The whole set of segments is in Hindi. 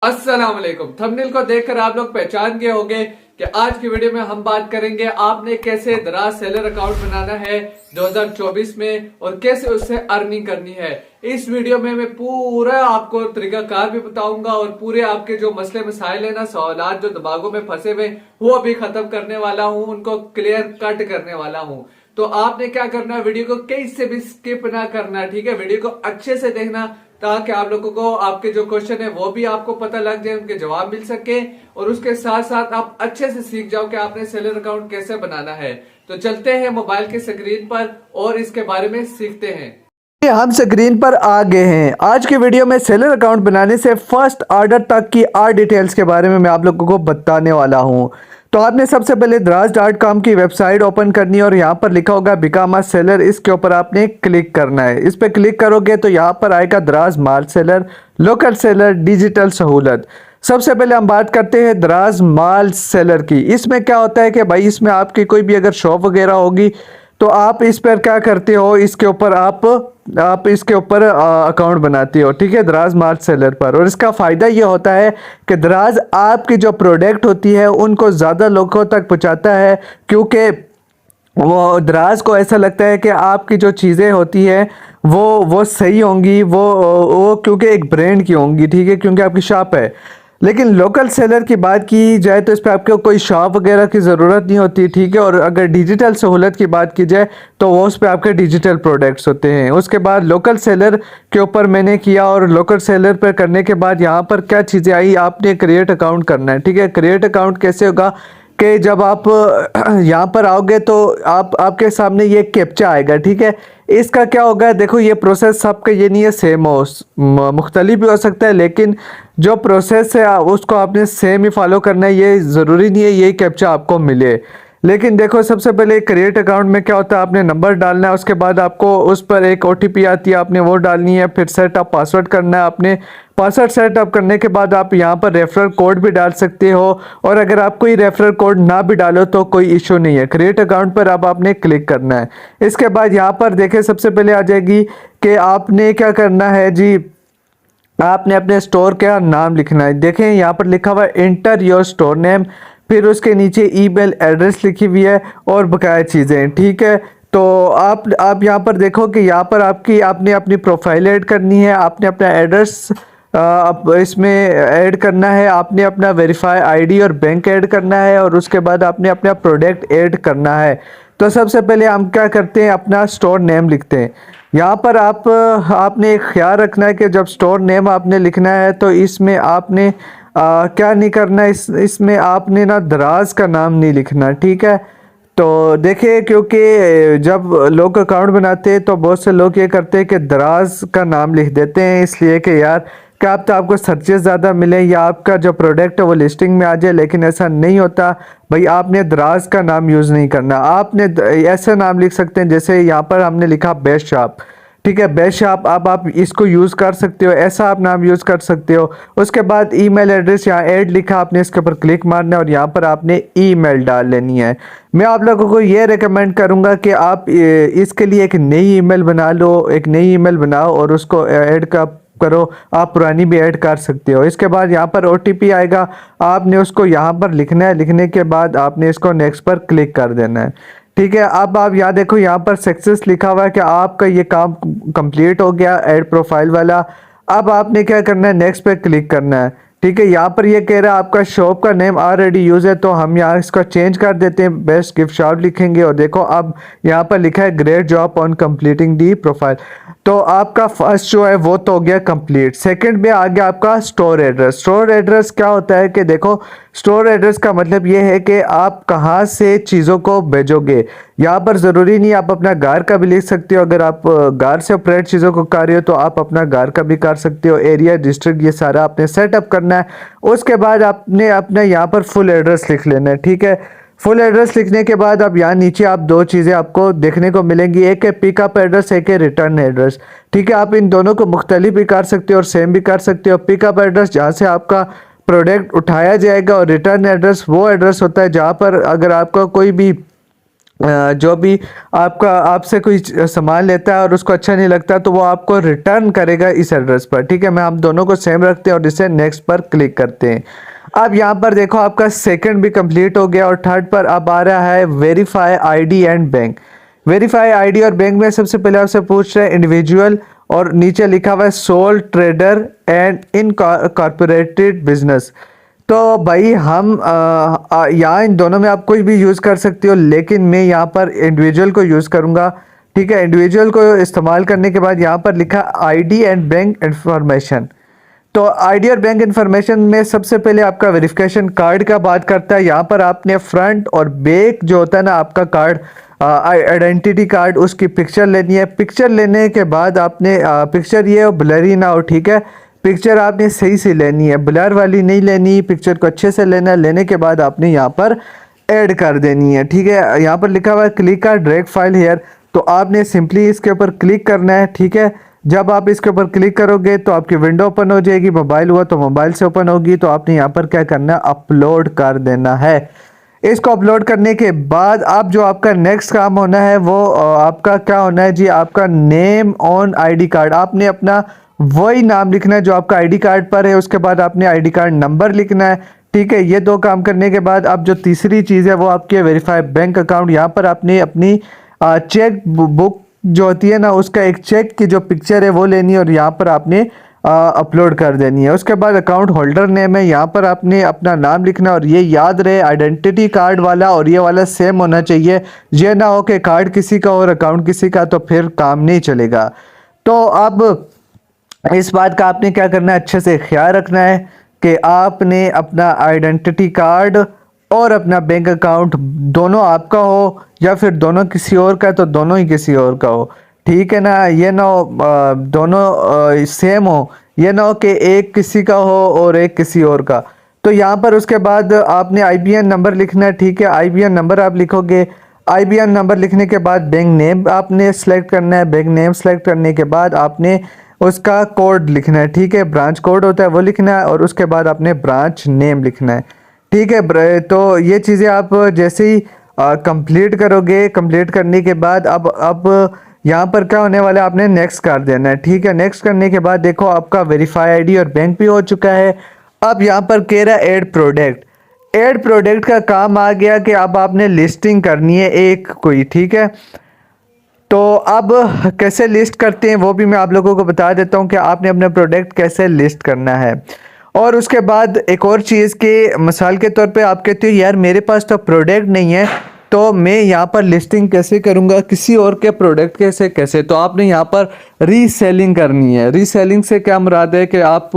अस्सलाम वालेकुम। थंबनेल को देखकर आप लोग पहचान गए होंगे कि आज की वीडियो में हम बात करेंगे आपने कैसे दराज सेलर अकाउंट बनाना है 2024 में और कैसे उससे अर्निंग करनी है। इस वीडियो में मैं पूरा आपको तरीकाकार भी बताऊंगा और पूरे आपके जो मसले मसाइल है ना, सवालात जो दिमागों में फंसे हुए वो भी खत्म करने वाला हूँ, उनको क्लियर कट करने वाला हूँ। तो आपने क्या करना है, वीडियो को कहीं से भी स्किप ना करना, ठीक है। वीडियो को अच्छे से देखना ताकि आप लोगों को आपके जो क्वेश्चन है वो भी आपको पता लग जाए, उनके जवाब मिल सके और उसके साथ साथ आप अच्छे से सीख जाओ कि आपने सेलर अकाउंट कैसे बनाना है। तो चलते हैं मोबाइल की स्क्रीन पर और इसके बारे में सीखते हैं। हम स्क्रीन पर आ गए हैं। आज की वीडियो में सेलर अकाउंट बनाने से फर्स्ट ऑर्डर तक की डिटेल्स के बारे में मैं आप लोगों को बताने वाला हूं। तो आपने सबसे पहले दराज.com की वेबसाइट ओपन करनी है और यहाँ पर लिखा होगा बिकम अ सेलर, इसके ऊपर आपने क्लिक करना है। इस पर क्लिक करोगे तो यहाँ पर आएगा दराज माल सेलर, लोकल सेलर, डिजिटल सहूलत। सबसे पहले हम बात करते हैं दराज माल सेलर की। इसमें क्या होता है कि भाई इसमें आपकी कोई भी अगर शॉप वगैरह होगी तो आप इस पर क्या करते हो, इसके ऊपर आप इसके ऊपर अकाउंट बनाते हो, ठीक है, दराज माल सेलर पर। और इसका फ़ायदा ये होता है कि दराज आपकी जो प्रोडक्ट होती है उनको ज़्यादा लोगों तक पहुंचाता है, क्योंकि वो दराज को ऐसा लगता है कि आपकी जो चीज़ें होती हैं वो सही होंगी, वो क्योंकि एक ब्रांड की होंगी, ठीक है, क्योंकि आपकी शॉप है। लेकिन लोकल सेलर की बात की जाए तो इस पर आपको कोई शॉप वगैरह की ज़रूरत नहीं होती, ठीक है। और अगर डिजिटल सहूलत की बात की जाए तो वो उस पर आपके डिजिटल प्रोडक्ट्स होते हैं। उसके बाद लोकल सेलर के ऊपर मैंने किया और लोकल सेलर पर करने के बाद यहाँ पर क्या चीज़ें आई, आपने क्रिएट अकाउंट करना है, ठीक है। क्रिएट अकाउंट कैसे होगा कि जब आप यहाँ पर आओगे तो आपके सामने ये कैप्चा आएगा, ठीक है। इसका क्या होगा, देखो ये प्रोसेस सबका ये नहीं है सेम हो, मुख्तलिफ भी हो सकता है, लेकिन जो प्रोसेस है उसको आपने सेम ही फॉलो करना है। ये ज़रूरी नहीं है यही कैप्चा आपको मिले। लेकिन देखो सबसे पहले क्रिएट अकाउंट में क्या होता है, आपने नंबर डालना है, उसके बाद आपको उस पर एक OTP आती है, आपने वो डालनी है, फिर सेटअप पासवर्ड करना है। आपने पासवर्ड सेटअप करने के बाद आप यहाँ पर रेफरल कोड भी डाल सकते हो, और अगर आप कोई रेफरल कोड ना भी डालो तो कोई इशू नहीं है। क्रिएट अकाउंट पर अब आपने क्लिक करना है। इसके बाद यहाँ पर देखें सबसे पहले आ जाएगी कि आपने क्या करना है जी, आपने अपने स्टोर का नाम लिखना है। देखें यहाँ पर लिखा हुआ है एंटर योर स्टोर नेम, फिर उसके नीचे ईमेल एड्रेस लिखी हुई है और बकाया चीज़ें, ठीक है। तो आप यहाँ पर देखो कि यहाँ पर आपने अपनी प्रोफाइल ऐड करनी है, आपने अपना एड्रेस इसमें ऐड करना है, आपने अपना वेरीफाई ID और बैंक ऐड करना है, और उसके बाद आपने अपना प्रोडक्ट ऐड करना है। तो सबसे पहले हम क्या करते हैं, अपना स्टोर नेम लिखते हैं। यहाँ पर आपने एक ख्याल रखना है कि जब स्टोर नेम आपने लिखना है तो इसमें आपने क्या नहीं करना, इसमें आपने ना दराज का नाम नहीं लिखना, ठीक है। तो देखिए, क्योंकि जब लोग अकाउंट बनाते हैं तो बहुत से लोग ये करते हैं कि दराज का नाम लिख देते हैं, इसलिए कि यार क्या तो आपको सर्चेस ज़्यादा मिले या आपका जो प्रोडक्ट है वो लिस्टिंग में आ जाए, लेकिन ऐसा नहीं होता भाई। आपने दराज का नाम यूज़ नहीं करना, आपने ऐसा नाम लिख सकते हैं जैसे यहाँ पर हमने लिखा बेस्ट शॉप, ठीक है, बेस्ट शॉप। अब आप इसको यूज़ कर सकते हो, ऐसा आप नाम यूज़ कर सकते हो। उसके बाद ईमेल एड्रेस यहाँ ऐड लिखा, आपने इसके ऊपर क्लिक मारना है और यहाँ पर आपने ईमेल डाल लेनी है। मैं आप लोगों को ये रेकमेंड करूँगा कि आप इसके लिए एक नई ईमेल बना लो, एक नई ईमेल बनाओ और उसको ऐड करो। आप पुरानी भी ऐड कर सकते हो। इसके बाद यहाँ पर OTP आएगा, आपने उसको यहाँ पर लिखना है, लिखने के बाद आपने इसको नेक्स्ट पर क्लिक कर देना है, ठीक है। अब आप यहाँ देखो, यहाँ पर सक्सेस लिखा हुआ है कि आपका ये काम कंप्लीट हो गया, ऐड प्रोफाइल वाला। अब आपने क्या करना है, नेक्स्ट पे क्लिक करना है, ठीक है। यहाँ पर ये कह रहा है आपका शॉप का नेम ऑलरेडी यूज है, तो हम यहाँ इसका चेंज कर देते हैं, बेस्ट गिफ्ट शॉप लिखेंगे। और देखो अब यहाँ पर लिखा है great job on completing the profile. तो आपका फर्स्ट जो है वो तो हो गया कंप्लीट। सेकंड में आ गया आपका स्टोर एड्रेस। स्टोर एड्रेस क्या होता है कि देखो, स्टोर एड्रेस का मतलब ये है कि आप कहाँ से चीज़ों को भेजोगे। यहाँ पर ज़रूरी नहीं, आप अपना घर का भी लिख सकते हो। अगर आप घर से ऑपरेट चीज़ों को कर रहे हो तो आप अपना घर का भी कर सकते हो। एरिया, डिस्ट्रिक्ट, ये सारा आपने सेटअप करना है। उसके बाद आपने अपना यहाँ पर फुल एड्रेस लिख लेना है, ठीक है। फुल एड्रेस लिखने के बाद अब यहाँ नीचे आप दो चीज़ें आपको देखने को मिलेंगी, एक है पिकअप एड्रेस, एक है रिटर्न एड्रेस, ठीक है। आप इन दोनों को मुख्तलिफ भी कर सकते हो और सेम भी कर सकते हो। पिकअप एड्रेस जहाँ से आपका प्रोडक्ट उठाया जाएगा, और रिटर्न एड्रेस वो एड्रेस होता है जहाँ पर अगर आपका कोई भी जो भी आपका आपसे कोई सामान लेता है और उसको अच्छा नहीं लगता तो वो आपको रिटर्न करेगा इस एड्रेस पर। ठीक है, मैं हम दोनों को सेम रखते हैं और इसे नेक्स्ट पर क्लिक करते हैं। अब यहाँ पर देखो आपका सेकंड भी कंप्लीट हो गया और थर्ड पर अब आ रहा है verify ID and bank. Verify ID और बैंक में सबसे पहले आपसे पूछ रहे हैं इंडिविजुअल और नीचे लिखा हुआ है sole trader and incorporated business. तो भाई हम यहाँ इन दोनों में आप कोई भी यूज़ कर सकते हो, लेकिन मैं यहाँ पर इंडिविजुअल को यूज़ करूँगा। ठीक है, इंडिविजुअल को इस्तेमाल करने के बाद यहाँ पर लिखा आईडी एंड बैंक इंफॉर्मेशन। तो आईडी और बैंक इंफॉर्मेशन में सबसे पहले आपका वेरिफिकेशन कार्ड का बात करता है। यहाँ पर आपने फ्रंट और बैक जो होता है ना आपका कार्ड, आइडेंटिटी कार्ड, उसकी पिक्चर लेनी है। पिक्चर लेने के बाद आपने पिक्चर ये ब्लरी ना हो। ठीक है, पिक्चर आपने सही से लेनी है, ब्लर वाली नहीं लेनी, पिक्चर को अच्छे से लेना है। लेने के बाद आपने यहाँ पर ऐड कर देनी है। ठीक है, यहाँ पर लिखा हुआ है क्लिक का ड्रैग फाइल हेयर, तो आपने सिंपली इसके ऊपर क्लिक करना है। ठीक है, जब आप इसके ऊपर क्लिक करोगे तो आपकी विंडो ओपन हो जाएगी। मोबाइल हुआ तो मोबाइल से ओपन होगी। तो आपने यहाँ पर क्या करना है, अपलोड कर देना है। इसको अपलोड करने के बाद अब जो आपका नेक्स्ट काम होना है वो आपका क्या होना है जी, आपका नेम ऑन आईडी कार्ड। आपने अपना वही नाम लिखना है जो आपका आईडी कार्ड पर है। उसके बाद आपने आईडी कार्ड नंबर लिखना है। ठीक है, ये दो काम करने के बाद अब जो तीसरी चीज़ है वो आपकी वेरीफाई बैंक अकाउंट। यहाँ पर आपने अपनी चेक बुक जो होती है ना उसका एक चेक की जो पिक्चर है वो लेनी है और यहाँ पर आपने अपलोड कर देनी है। उसके बाद अकाउंट होल्डर नेम है, यहाँ पर आपने अपना नाम लिखना है और ये याद रहे आइडेंटिटी कार्ड वाला और ये वाला सेम होना चाहिए। ये ना हो कि कार्ड किसी का और अकाउंट किसी का, तो फिर काम नहीं चलेगा। तो अब इस बात का आपने क्या करना है, अच्छे से ख्याल रखना है कि आपने अपना आइडेंटिटी कार्ड और अपना बैंक अकाउंट दोनों आपका हो या फिर दोनों किसी और का, तो दोनों ही किसी और का हो। ठीक है ना, ये ना हो दोनों सेम हो, ये ना हो कि एक किसी का हो और एक किसी और का। तो यहाँ पर उसके बाद आपने आईबीएन नंबर लिखना है। ठीक है, आईबीएन नंबर आप लिखोगे। आईबीएन नंबर लिखने के बाद बैंक नेम आपने सेलेक्ट करना है। बैंक नेम सेलेक्ट करने के बाद आपने उसका कोड लिखना है। ठीक है, ब्रांच कोड होता है वो लिखना है और उसके बाद आपने ब्रांच नेम लिखना है। ठीक है, तो ये चीज़ें आप जैसे ही कंप्लीट करोगे, कंप्लीट करने के बाद अब यहाँ पर क्या होने वाला है, आपने नेक्स्ट कर देना है। ठीक है, नेक्स्ट करने के बाद देखो आपका वेरीफाई आईडी और बैंक भी हो चुका है। अब यहाँ पर कह रहा है ऐड प्रोडक्ट। ऐड प्रोडक्ट का काम आ गया कि अब आपने लिस्टिंग करनी है एक कोई। ठीक है, तो अब कैसे लिस्ट करते हैं वो भी मैं आप लोगों को बता देता हूँ कि आपने अपना प्रोडक्ट कैसे लिस्ट करना है। और उसके बाद एक और चीज़ के मिसाल के तौर पे आप कहते हो यार मेरे पास तो प्रोडक्ट नहीं है, तो मैं यहाँ पर लिस्टिंग कैसे करूँगा किसी और के प्रोडक्ट कैसे तो आपने यहाँ पर रीसेलिंग करनी है। रीसेलिंग से क्या मुराद है कि आप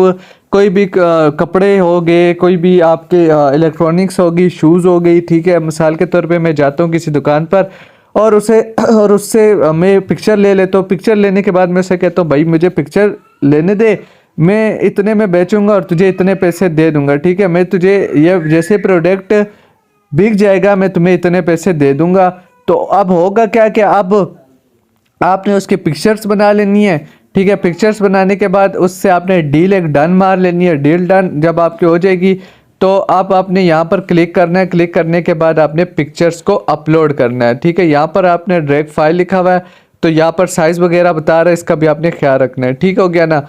कोई भी कपड़े हो गए, कोई भी आपके इलेक्ट्रॉनिक्स होगी, शूज़ हो गई। ठीक है, मिसाल के तौर पे मैं जाता हूँ किसी दुकान पर और उससे मैं पिक्चर ले लेता हूँ। पिक्चर लेने के बाद मैं उसे कहता हूँ भाई मुझे पिक्चर लेने दे, मैं इतने में बेचूंगा और तुझे इतने पैसे दे दूंगा। ठीक है, मैं तुझे ये जैसे प्रोडक्ट बिक जाएगा मैं तुम्हें इतने पैसे दे दूंगा। तो अब होगा क्या कि अब आपने उसकी पिक्चर्स बना लेनी है। ठीक है, पिक्चर्स बनाने के बाद उससे आपने डील एक डन मार लेनी है। डील डन जब आपकी हो जाएगी तो आप आपने यहाँ पर क्लिक करना है। क्लिक करने के बाद आपने पिक्चर्स को अपलोड करना है। ठीक है, यहाँ पर आपने ड्रैग फाइल लिखा हुआ है तो यहाँ पर साइज़ वगैरह बता रहा है, इसका भी आपने ख्याल रखना है। ठीक हो गया ना।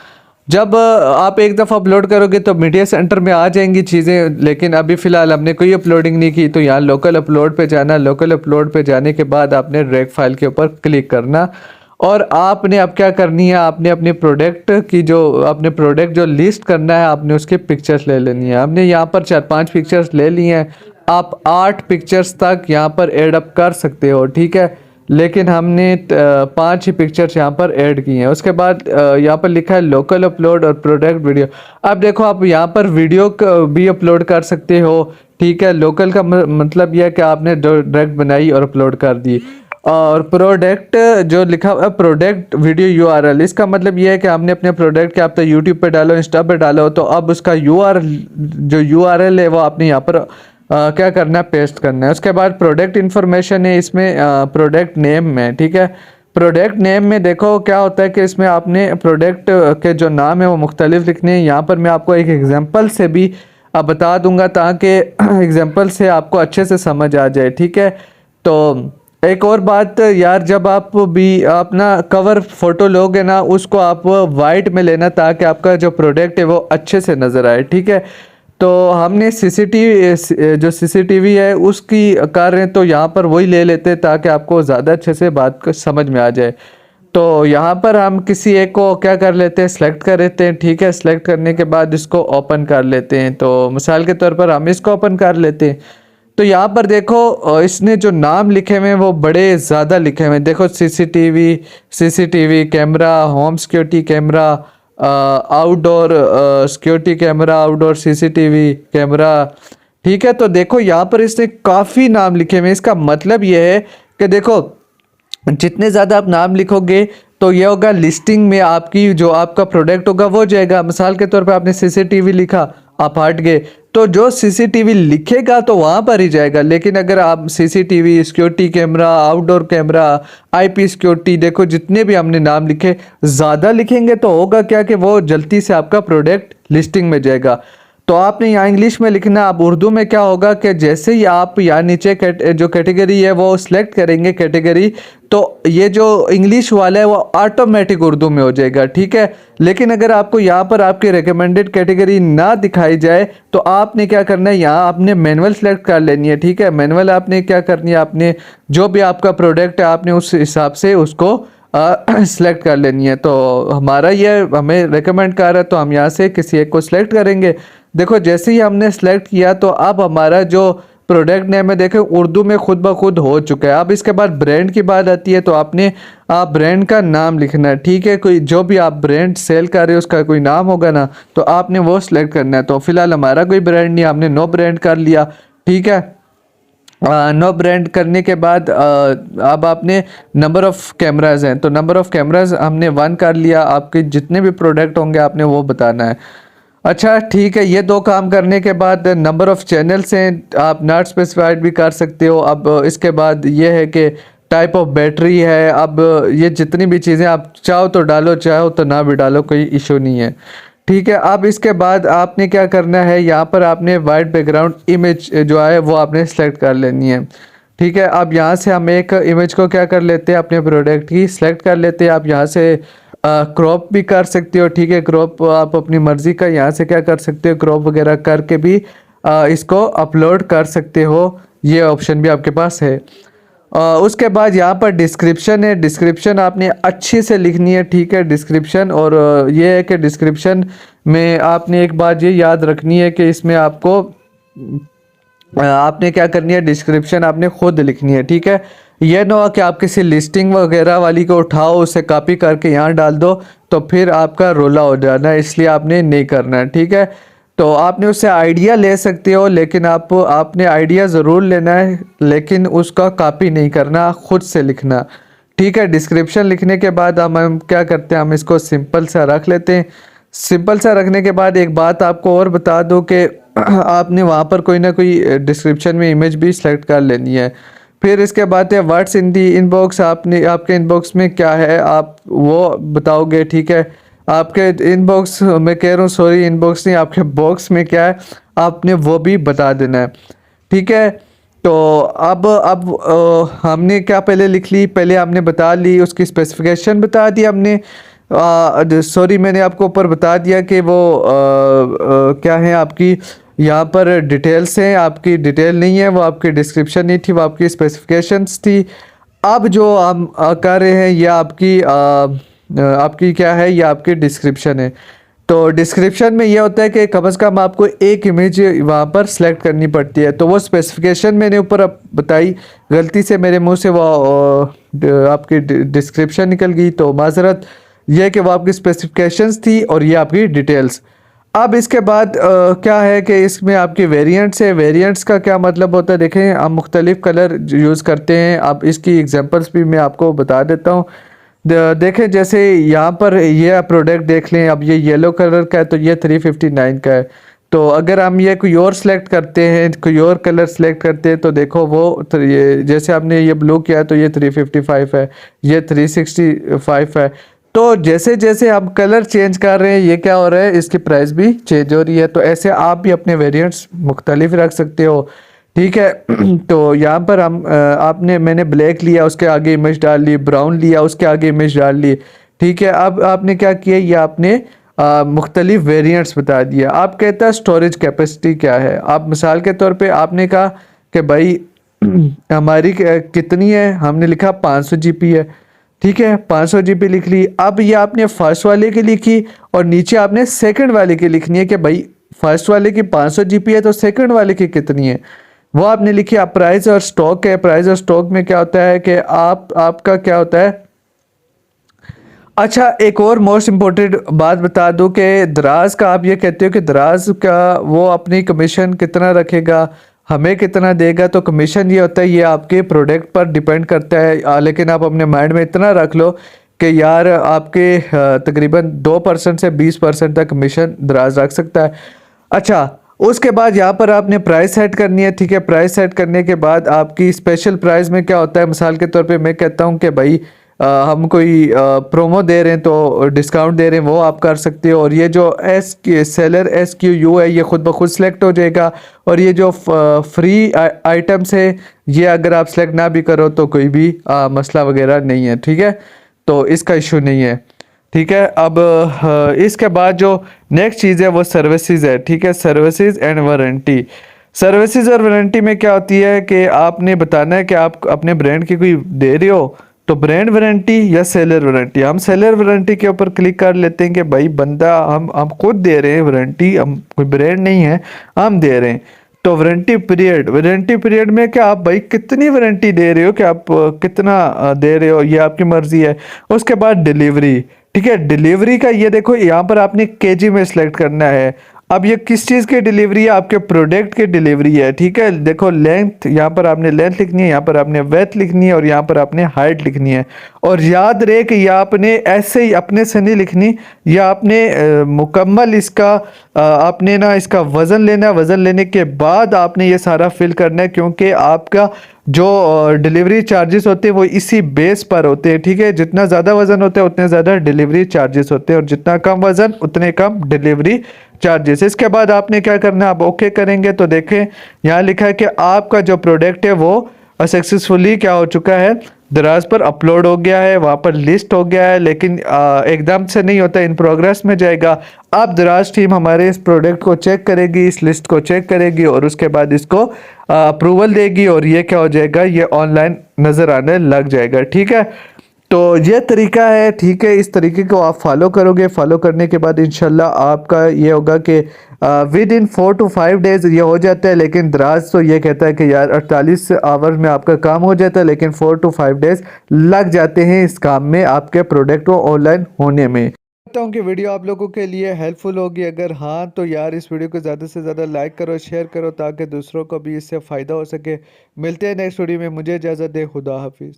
जब आप एक दफ़ा अपलोड करोगे तो मीडिया सेंटर में आ जाएंगी चीज़ें, लेकिन अभी फ़िलहाल हमने कोई अपलोडिंग नहीं की तो यहाँ लोकल अपलोड पे जाना। लोकल अपलोड पे जाने के बाद आपने ड्रैग फाइल के ऊपर क्लिक करना और आपने अब क्या करनी है, आपने अपने प्रोडक्ट जो लिस्ट करना है आपने उसके पिक्चर्स ले लेनी है। हमने यहाँ पर 4-5 पिक्चर्स ले लिए हैं, आप 8 पिक्चर्स तक यहाँ पर ऐड अप कर सकते हो। ठीक है, लेकिन हमने 5 ही पिक्चर्स यहाँ पर ऐड की हैं। उसके बाद यहाँ पर लिखा है लोकल अपलोड और प्रोडक्ट वीडियो। अब देखो आप यहाँ पर वीडियो भी अपलोड कर सकते हो। ठीक है, लोकल का मतलब यह है कि आपने डायरेक्ट बनाई और अपलोड कर दी। और प्रोडक्ट जो लिखा हुआ है प्रोडक्ट वीडियो यूआरएल, इसका मतलब यह है कि आपने अपने प्रोडक्ट के आप तो यूट्यूब पे डालो, इंस्टा पे डालो, तो अब उसका जो यूआरएल है वो आपने यहाँ पर क्या करना है, पेस्ट करना है। उसके बाद प्रोडक्ट इन्फॉर्मेशन है इसमें प्रोडक्ट नेम में। ठीक है, प्रोडक्ट नेम में देखो क्या होता है कि इसमें आपने प्रोडक्ट के जो नाम है वो मुख्तलिफ लिखने हैं। यहाँ पर मैं आपको एक एग्जांपल से भी बता दूंगा ताकि एग्जांपल से आपको अच्छे से समझ आ जाए। ठीक है, तो एक और बात यार, जब आप भी अपना कवर फोटो लोगे ना, उसको आप वाइट में लेना ताकि आपका जो प्रोडक्ट है वो अच्छे से नज़र आए, ठीक है। तो हमने सीसीटीवी जो सीसीटीवी है उसकी कर रहे हैं, तो यहाँ पर वही ले लेते हैं ताकि आपको ज़्यादा अच्छे से बात को समझ में आ जाए। तो यहाँ पर हम किसी एक को क्या कर लेते हैं, सेलेक्ट कर लेते हैं, ठीक है। सेलेक्ट करने के बाद इसको ओपन कर लेते हैं। तो मिसाल के तौर पर हम इसको ओपन कर लेते हैं। तो यहाँ पर देखो इसने जो नाम लिखे हुए हैं वो बड़े ज़्यादा लिखे हुए हैं। देखो CCTV camera, home security camera, outdoor security camera, outdoor CCTV camera, ठीक है। तो देखो यहाँ पर इसने काफ़ी नाम लिखे हुए हैं। इसका मतलब ये है कि देखो जितने ज़्यादा आप नाम लिखोगे तो ये होगा लिस्टिंग में आपकी जो आपका प्रोडक्ट होगा वो जाएगा। मिसाल के तौर पे आपने सीसीटीवी लिखा, आप हट गए, तो जो सीसीटीवी लिखेगा तो वहाँ पर ही जाएगा। लेकिन अगर आप CCTV, security camera, outdoor camera, IP security, देखो जितने भी हमने नाम लिखे, ज़्यादा लिखेंगे तो होगा क्या कि वो जल्दी से आपका प्रोडक्ट लिस्टिंग में जाएगा। तो आपने यहाँ इंग्लिश में लिखना। अब उर्दू में क्या होगा कि जैसे ही आप यहाँ नीचे जो कैटेगरी है वो सिलेक्ट करेंगे कैटेगरी, तो ये जो इंग्लिश वाला है वो ऑटोमेटिक उर्दू में हो जाएगा, ठीक है। लेकिन अगर आपको यहाँ पर आपकी रिकमेंडेड कैटेगरी ना दिखाई जाए तो आपने क्या करना है, यहाँ आपने मैनुअल सेलेक्ट कर लेनी है, ठीक है। मैनुअल आपने क्या करनी है, आपने जो भी आपका प्रोडक्ट है आपने उस हिसाब से उसको सेलेक्ट कर लेनी है। तो हमारा ये हमें रेकमेंड कर रहा है तो हम यहाँ से किसी एक को सिलेक्ट करेंगे। देखो जैसे ही हमने सेलेक्ट किया तो अब हमारा जो प्रोडक्ट नेम है देखें उर्दू में खुद ब खुद हो चुका है। अब इसके बाद ब्रांड की बात आती है, तो आपने आप ब्रांड का नाम लिखना है, ठीक है। कोई जो भी आप ब्रांड सेल कर रहे हो उसका कोई नाम होगा ना, तो आपने वो सिलेक्ट करना है। तो फिलहाल हमारा कोई ब्रांड नहीं, हमने नो ब्रांड कर लिया, ठीक है। नो ब्रांड करने के बाद अब आपने नंबर ऑफ़ कैमराज हैं, तो नंबर ऑफ़ कैमराज हमने 1 कर लिया। आपके जितने भी प्रोडक्ट होंगे आपने वो बताना है। अच्छा ठीक है, ये 2 काम करने के बाद नंबर ऑफ़ चैनल्स हैं, आप नॉट स्पेसिफाइड भी कर सकते हो। अब इसके बाद ये है कि टाइप ऑफ बैटरी है। अब ये जितनी भी चीज़ें आप चाहो तो डालो, चाहो तो ना भी डालो, कोई इशू नहीं है, ठीक है। अब इसके बाद आपने क्या करना है, यहाँ पर आपने वाइट बैकग्राउंड इमेज जो है वो आपने सेलेक्ट कर लेनी है, ठीक है। अब यहाँ से हम एक इमेज को क्या कर लेते हैं, अपने प्रोडक्ट की सेलेक्ट कर लेते हैं। आप यहाँ से क्रॉप भी कर सकते हो, ठीक है। क्रॉप आप अपनी मर्ज़ी का यहाँ से क्या कर सकते हो, क्रॉप वगैरह करके भी इसको अपलोड कर सकते हो, ये ऑप्शन भी आपके पास है। उसके बाद यहाँ पर डिस्क्रिप्शन है, डिस्क्रिप्शन आपने अच्छे से लिखनी है, ठीक है। डिस्क्रिप्शन, और ये है कि डिस्क्रिप्शन में आपने एक बात ये याद रखनी है कि इसमें आपको आपने क्या करनी है, डिस्क्रिप्शन आपने खुद लिखनी है, ठीक है। यह ना हो कि आप किसी लिस्टिंग वगैरह वाली को उठाओ, उसे कॉपी करके यहाँ डाल दो तो फिर आपका रोला हो जाना है, इसलिए आपने नहीं करना है, ठीक है। तो आपने उससे आइडिया ले सकते हो, लेकिन आपने आइडिया ज़रूर लेना है, लेकिन उसका कॉपी नहीं करना, खुद से लिखना, ठीक है। डिस्क्रिप्शन लिखने के बाद हम क्या करते हैं, हम इसको सिंपल सा रख लेते हैं। सिंपल सा रखने के बाद एक बात आपको और बता दो कि आपने वहाँ पर कोई ना कोई डिस्क्रिप्शन में इमेज भी सेलेक्ट कर लेनी है। फिर इसके बाद है व्हाट्स इन दी इनबॉक्स, आपने आपके इनबॉक्स में क्या है आप वो बताओगे, ठीक है। आपके इनबॉक्स में कह रहा हूँ, सॉरी इनबॉक्स नहीं, आपके बॉक्स में क्या है आपने वो भी बता देना है, ठीक है। तो अब हमने क्या पहले लिख ली, पहले हमने बता ली, उसकी स्पेसिफिकेशन बता दी हमने। सॉरी मैंने आपको ऊपर बता दिया कि वो क्या है आपकी यहाँ पर डिटेल्स हैं, आपकी डिटेल नहीं है, वो आपकी डिस्क्रिप्शन नहीं थी, वो आपकी स्पेसिफिकेशंस थी। अब जो हम कर रहे हैं ये आपकी क्या है, ये आपकी डिस्क्रिप्शन है। तो डिस्क्रिप्शन में ये होता है कि कम से कम आपको एक इमेज वहाँ पर सेलेक्ट करनी पड़ती है। तो वो स्पेसिफिकेशन मैंने ऊपर बताई, गलती से मेरे मुंह से वो आपकी डिस्क्रिप्शन निकल गई, तो माजरत ये कि वो आपकी स्पेसिफिकेशंस थी और ये आपकी डिटेल्स। अब इसके बाद क्या है कि इसमें आपकी वेरिएंट्स है। वेरिएंट्स का क्या मतलब होता है, देखें हम मुख्तलिफ कलर यूज़ करते हैं। अब इसकी एग्जांपल्स भी मैं आपको बता देता हूँ। देखें जैसे यहाँ पर ये प्रोडक्ट देख लें, अब ये येलो कलर का है तो ये 359 का है। तो अगर हम ये कोई और सेलेक्ट करते हैं, कोई और कलर सेलेक्ट करते हैं, तो देखो वो ये जैसे आपने ये ब्लू किया है तो ये 355 है, ये 365 है। तो जैसे जैसे हम कलर चेंज कर रहे हैं ये क्या हो रहा है, इसकी प्राइस भी चेंज हो रही है। तो ऐसे आप भी अपने वेरिएंट्स मुख्तलिफ रख सकते हो, ठीक है। तो यहाँ पर आपने मैंने ब्लैक लिया, उसके आगे इमेज डाल ली, ब्राउन लिया, उसके आगे इमेज डाल ली। ठीक है, अब आपने क्या किया, ये आपने मुख्तलिफ वेरिएंट्स बता दिया। आप कहता है स्टोरेज कैपेसिटी क्या है। आप मिसाल के तौर पे आपने कहा कि भाई हमारी कितनी है, हमने लिखा 500 जीबी है। ठीक है, 500 जीबी लिख ली। अब ये आपने फर्स्ट वाले की लिखी और नीचे आपने सेकंड वाले की लिखनी है कि भाई फर्स्ट वाले की 500 जीबी है तो सेकंड वाले की कितनी है, वो आपने लिखी। आप प्राइस और स्टॉक है, प्राइस और स्टॉक में क्या होता है कि आपका क्या होता है। अच्छा, एक और मोस्ट इम्पोर्टेंट बात बता दूं कि दराज का आप ये कहते हो कि दराज का वो अपनी कमीशन कितना रखेगा, हमें कितना देगा। तो कमीशन ये होता है, ये आपके प्रोडक्ट पर डिपेंड करता है। लेकिन आप अपने माइंड में इतना रख लो कि यार आपके तकरीबन 2% से 20% तक कमीशन दराज रख सकता है। अच्छा, उसके बाद यहाँ पर आपने प्राइस सेट करनी है। ठीक है, प्राइस सेट करने के बाद आपकी स्पेशल प्राइस में क्या होता है, मिसाल के तौर पे मैं कहता हूँ कि भाई हम कोई प्रोमो दे रहे हैं तो डिस्काउंट दे रहे हैं, वो आप कर सकते हो। और ये जो सेलर SQU है, ये खुद ब खुद सेलेक्ट हो जाएगा। और ये जो फ्री आइटम्स है, ये अगर आप सेलेक्ट ना भी करो तो कोई भी मसला वगैरह नहीं है। ठीक है, तो इसका इशू नहीं है। ठीक है, अब इसके बाद जो नेक्स्ट चीज़ है वो सर्विसेज है। ठीक है, सर्विसेज एंड वारंटी। सर्विसेज और वारंटी में क्या होती है कि आपने बताना है कि आप अपने ब्रांड की कोई दे रहे हो तो ब्रांड वारंटी या सेलर वारंटी। हम सेलर वारंटी के ऊपर क्लिक कर लेते हैं कि भाई बंदा हम खुद दे रहे हैं वारंटी, हम कोई ब्रांड नहीं है, हम दे रहे हैं। तो वारंटी पीरियड, वारंटी पीरियड में क्या आप भाई कितनी वारंटी दे रहे हो, कि आप कितना दे रहे हो, ये आपकी मर्जी है। उसके बाद डिलीवरी। ठीक है, डिलीवरी का ये देखो, यहाँ पर आपने केजी में सिलेक्ट करना है। अब ये किस चीज़ की डिलीवरी है, आपके प्रोडक्ट की डिलीवरी है। ठीक है, देखो लेंथ, यहाँ पर आपने लेंथ लिखनी है, यहाँ पर आपने वेथ लिखनी है और यहाँ पर आपने हाइट लिखनी है। और याद रहे कि यह आपने ऐसे ही अपने से नहीं लिखनी, या आपने मुकम्मल इसका आपने ना इसका वज़न लेना है। वज़न लेने के बाद आपने ये सारा फिल करना है, क्योंकि आपका जो डिलीवरी चार्जेस होते हैं वो इसी बेस पर होते हैं। ठीक है, जितना ज़्यादा वज़न होता है उतने ज़्यादा डिलीवरी चार्जेस होते हैं, और जितना कम वज़न उतने कम डिलीवरी चार्जेस। इसके बाद आपने क्या करना है, आप ओके करेंगे तो देखें यहाँ लिखा है कि आपका जो प्रोडक्ट है वो सक्सेसफुली क्या हो चुका है, दराज पर अपलोड हो गया है, वहाँ पर लिस्ट हो गया है। लेकिन एकदम से नहीं होता, इन प्रोग्रेस में जाएगा। अब दराज टीम हमारे इस प्रोडक्ट को चेक करेगी, इस लिस्ट को चेक करेगी और उसके बाद इसको अप्रूवल देगी और ये क्या हो जाएगा, ये ऑनलाइन नज़र आने लग जाएगा। ठीक है, तो ये तरीका है। ठीक है, इस तरीके को आप फॉलो करोगे, फॉलो करने के बाद इंशाल्लाह आपका ये होगा कि विद इन 4 to 5 डेज ये हो जाता है। लेकिन दराज तो ये कहता है कि यार 48 आवर्स में आपका काम हो जाता है, लेकिन 4 to 5 डेज लग जाते हैं इस काम में, आपके प्रोडक्ट को ऑनलाइन होने में। चाहता हूँ कि वीडियो आप लोगों के लिए हेल्पफुल होगी। अगर हाँ तो यार इस वीडियो को ज़्यादा से ज़्यादा लाइक करो, शेयर करो, ताकि दूसरों को भी इससे फ़ायदा हो सके। मिलते हैं नेक्स्ट वीडियो में, मुझे इजाज़त दे, खुदा हाफिज़।